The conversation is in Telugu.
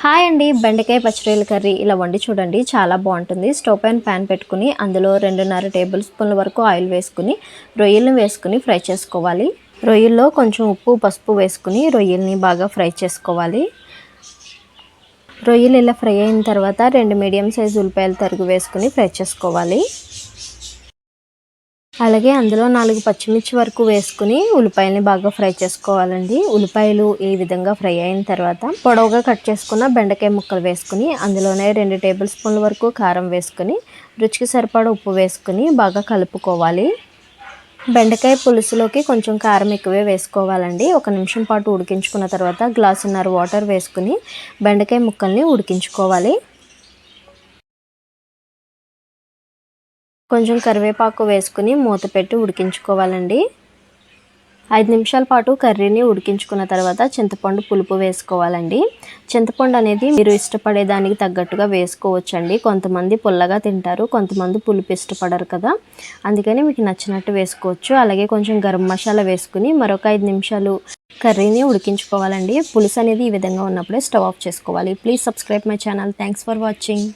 హాయ్ అండి, బెండకాయ పచ్చిరొయ్యల కర్రీ ఇలా వండి చూడండి, చాలా బాగుంటుంది. స్టవ్ పైన ప్యాన్ పెట్టుకుని అందులో 2.5 టేబుల్ స్పూన్ల వరకు ఆయిల్ వేసుకుని రొయ్యలను వేసుకుని ఫ్రై చేసుకోవాలి. రొయ్యల్లో కొంచెం ఉప్పు పసుపు వేసుకుని రొయ్యల్ని బాగా ఫ్రై చేసుకోవాలి. రొయ్యలు ఇలా ఫ్రై అయిన తర్వాత 2 మీడియం సైజు ఉల్లిపాయలు తరుగు వేసుకుని ఫ్రై చేసుకోవాలి. అలాగే అందులో 4 పచ్చిమిర్చి వరకు వేసుకుని ఉల్లిపాయలని బాగా ఫ్రై చేసుకోవాలండి. ఉల్లిపాయలు ఈ విధంగా ఫ్రై అయిన తర్వాత పొడవుగా కట్ చేసుకున్న బెండకాయ ముక్కలు వేసుకుని అందులోనే 2 టేబుల్ స్పూన్ల వరకు కారం వేసుకుని రుచికి సరిపడా ఉప్పు వేసుకుని బాగా కలుపుకోవాలి. బెండకాయ పులుసులోకి కొంచెం కారం ఎక్కువే వేసుకోవాలండి. 1 నిమిషం పాటు ఉడికించుకున్న తర్వాత గ్లాసున్నర వాటర్ వేసుకుని బెండకాయ ముక్కల్ని ఉడికించుకోవాలి. కొంచెం కరివేపాకు వేసుకుని మూత పెట్టి ఉడికించుకోవాలండి. 5 నిమిషాల పాటు కర్రీని ఉడికించుకున్న తర్వాత చింతపండు పులుపు వేసుకోవాలండి. చింతపండు అనేది మీరు ఇష్టపడే దానికి తగ్గట్టుగా వేసుకోవచ్చండి. కొంతమంది పుల్లగా తింటారు, కొంతమంది పులుపు ఇష్టపడరు కదా, అందుకని మీకు నచ్చినట్టు వేసుకోవచ్చు. అలాగే కొంచెం గరం మసాలా వేసుకుని మరొక 5 నిమిషాలు కర్రీని ఉడికించుకోవాలండి. పులుసు అనేది ఈ విధంగా ఉన్నప్పుడే స్టవ్ ఆఫ్ చేసుకోవాలి. Please subscribe my channel. Thanks for watching.